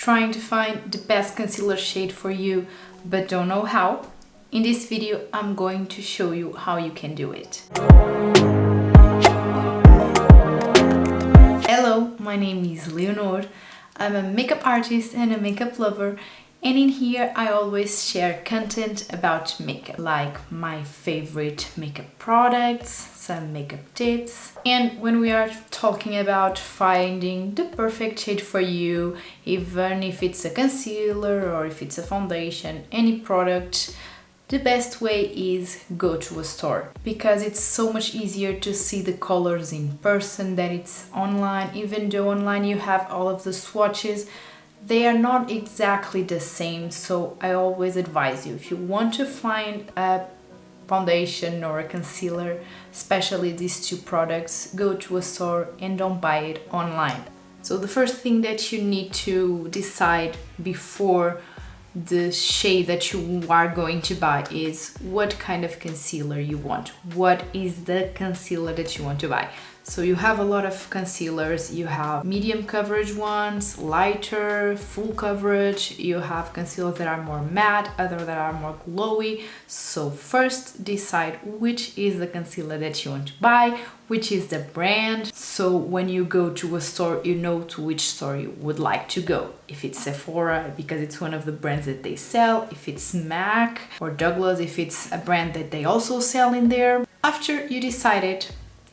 Trying to find the best concealer shade for you but don't know how? In this video, I'm going to show you how you can do it. Hello, my name is Leonor. I'm a makeup artist and a makeup lover, and in here I always share content about makeup, like my favorite makeup products, some makeup tips. And when we are talking about finding the perfect shade for you, even if it's a concealer or if it's a foundation, any product, the best way is go to a store, because it's so much easier to see the colors in person than it's online. Even though online you have all of the swatches, they are not exactly the same. So I always advise you, if you want to find a foundation or a concealer, especially these two products, go to a store and don't buy it online. So the first thing that you need to decide before the shade that you are going to buy is what kind of concealer you want. What is the concealer that you want to buy? So you have a lot of concealers. You have medium coverage ones, lighter, full coverage. You have concealers that are more matte, others that are more glowy. So first decide which is the concealer that you want to buy, which is the brand. So when you go to a store, you know to which store you would like to go. If it's Sephora, because it's one of the brands that they sell. If it's MAC or Douglas, if it's a brand that they also sell in there. After you decided,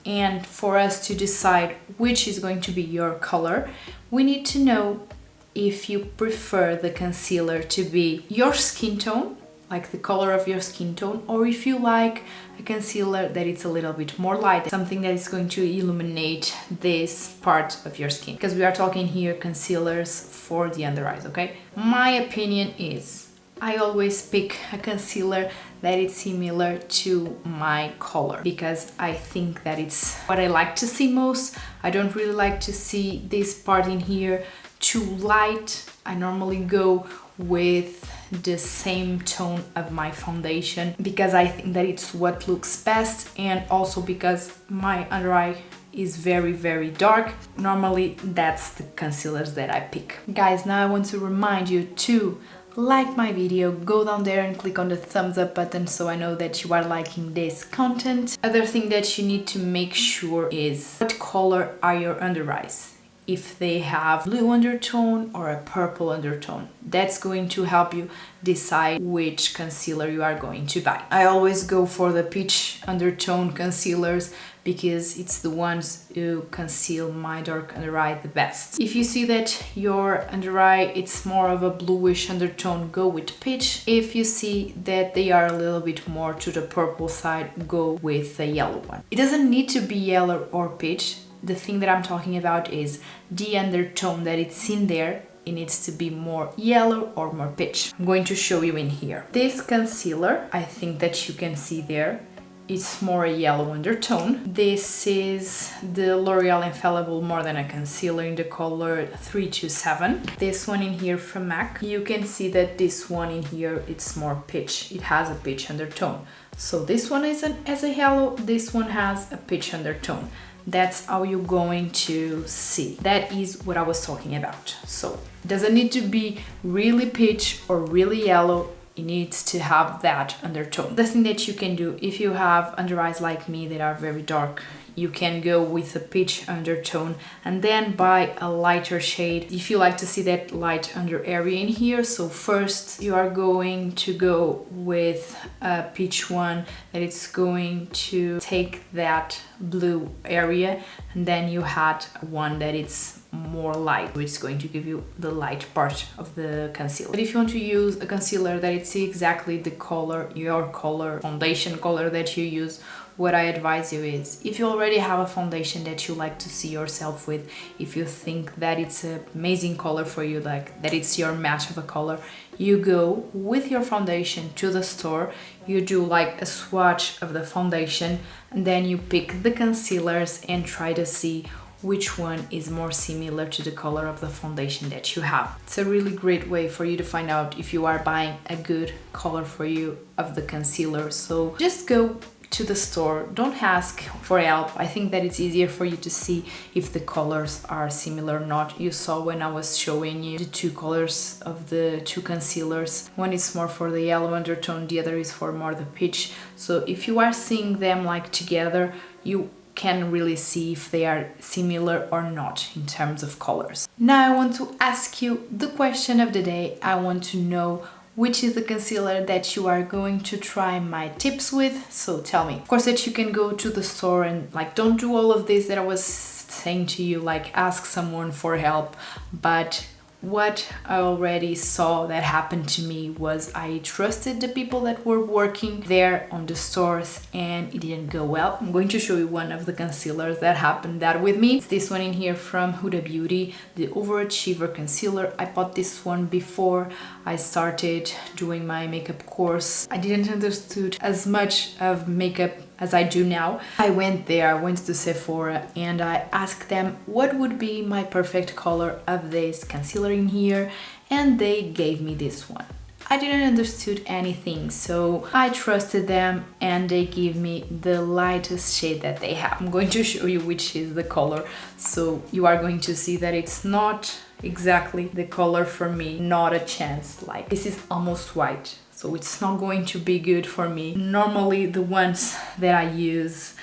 and for us to decide which is going to be your color, we need to know if you prefer the concealer to be your skin tone, like the color of your skin tone, or if you like a concealer that it's a little bit more light, something that is going to illuminate this part of your skin, because we are talking here concealers for the under eyes, okay? My opinion is I always pick a concealer that is similar to my color, because I think that it's what I like to see most. I don't really like to see this part in here too light. I normally go with the same tone of my foundation because I think that it's what looks best, and also because my under eye is very dark. Normally that's the concealers that I pick. Guys, now I want to remind you to like my video, go down there and click on the thumbs up button so I know that you are liking this content. Other thing that you need to make sure is what color are your under eyes. If they have blue undertone or a purple undertone, that's going to help you decide which concealer you are going to buy. I always go for the peach undertone concealers because it's the ones who conceal my dark under eye the best. If you see that your under eye it's more of a bluish undertone, go with peach. If you see that they are a little bit more to the purple side, go with the yellow one. It doesn't need to be yellow or peach. The thing that I'm talking about is the undertone that it's in there. It needs to be more yellow or more peach. I'm going to show you in here. This concealer, I think that you can see there, it's more a yellow undertone. This is the L'Oreal Infallible More Than a Concealer in the color 327. This one in here from MAC, you can see that this one in here, it's more peach. It has a peach undertone. So this one has a yellow, this one has a peach undertone. That's how you're going to see. That is what I was talking about. So it doesn't need to be really peach or really yellow. It needs to have that undertone. The thing that you can do, if you have under eyes like me that are very dark, you can go with a peach undertone and then buy a lighter shade if you like to see that light under area in here. So first you are going to go with a peach one that it's going to take that blue area, and then you had one that it's more light, which is going to give you the light part of the concealer. But if you want to use a concealer that it's exactly the color, your color, foundation color that you use, what I advise you is, if you already have a foundation that you like to see yourself with, if you think that it's an amazing color for you, like that it's your match of a color, you go with your foundation to the store, you do like a swatch of the foundation, and then you pick the concealers and try to see which one is more similar to the color of the foundation that you have. It's a really great way for you to find out if you are buying a good color for you of the concealer. So just go to the store, don't ask for help. I think that it's easier for you to see if the colors are similar or not. You saw when I was showing you the two colors of the two concealers. One is more for the yellow undertone, the other is for more the peach. So if you are seeing them like together, you can really see if they are similar or not in terms of colors. Now I want to ask you the question of the day. I want to know which is the concealer that you are going to try my tips with. So tell me. Of course that you can go to the store and like don't do all of this that I was saying to you, like ask someone for help, but what I already saw that happened to me was I trusted the people that were working there on the stores and it didn't go well. I'm going to show you one of the concealers that happened that with me. It's this one in here from Huda Beauty, the Overachiever Concealer. I bought this one before I started doing my makeup course. I didn't understood as much of makeup as I do now. I went to Sephora and I asked them what would be my perfect color of this concealer in here, and they gave me this one. I didn't understood anything, so I trusted them and they gave me the lightest shade that they have. I'm going to show you which is the color, so you are going to see that it's not exactly the color for me, not a chance. Like this is almost white, so it's not going to be good for me. Normally the ones that I use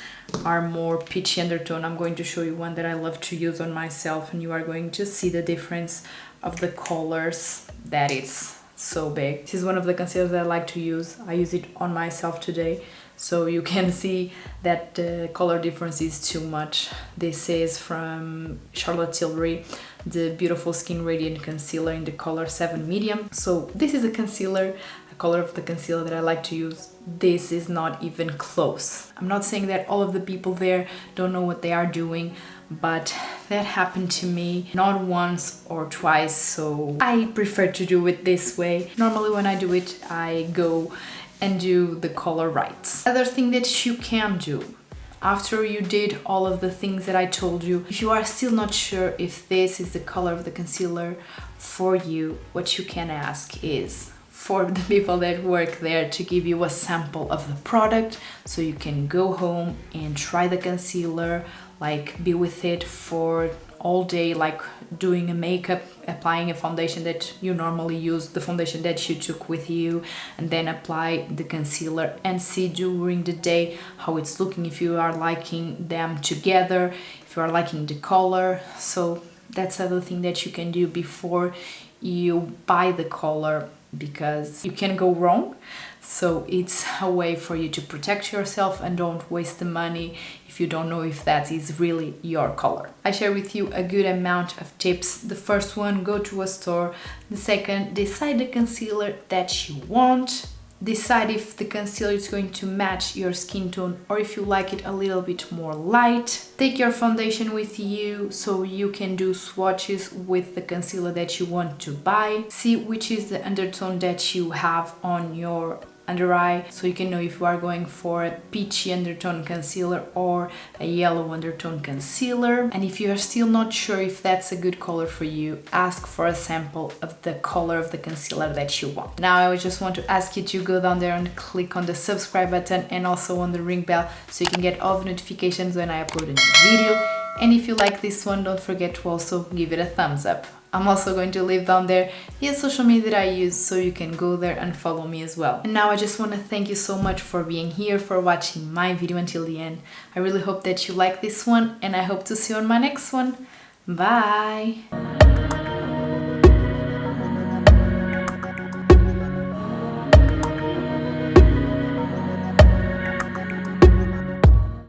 are more peachy undertone. I'm going to show you one that I love to use on myself and you are going to see the difference of the colors, that it's so big. This is one of the concealers that I like to use. I use it on myself today, so you can see that the color difference is too much. This is from Charlotte Tilbury, the Beautiful Skin Radiant Concealer in the color 7 Medium. So this is a concealer, a color of the concealer that I like to use. This is not even close. I'm not saying that all of the people there don't know what they are doing, but that happened to me not once or twice, so I prefer to do it this way. Normally when I do it, I go and do the color right. Other thing that you can do after you did all of the things that I told you, if you are still not sure if this is the color of the concealer for you, what you can ask is for the people that work there to give you a sample of the product, so you can go home and try the concealer, like be with it for all day, like doing a makeup, applying a foundation that you normally use, the foundation that you took with you, and then apply the concealer and see during the day how it's looking, if you are liking them together, if you are liking the color. So that's another thing that you can do before you buy the color, because you can go wrong. So it's a way for you to protect yourself and don't waste the money if you don't know if that is really your color. I share with you a good amount of tips. The first one, go to a store. The second, decide the concealer that you want. Decide if the concealer is going to match your skin tone or if you like it a little bit more light. Take your foundation with you so you can do swatches with the concealer that you want to buy. See which is the undertone that you have on your under eye, so you can know if you are going for a peachy undertone concealer or a yellow undertone concealer. And if you are still not sure if that's a good color for you, ask for a sample of the color of the concealer that you want. Now I just want to ask you to go down there and click on the subscribe button and also on the ring bell so you can get all the notifications when I upload a new video. And if you like this one, don't forget to also give it a thumbs up. I'm also going to leave down there the social media that I use, so you can go there and follow me as well. And now I just want to thank you so much for being here, for watching my video until the end. I really hope that you like this one and I hope to see you on my next one. Bye!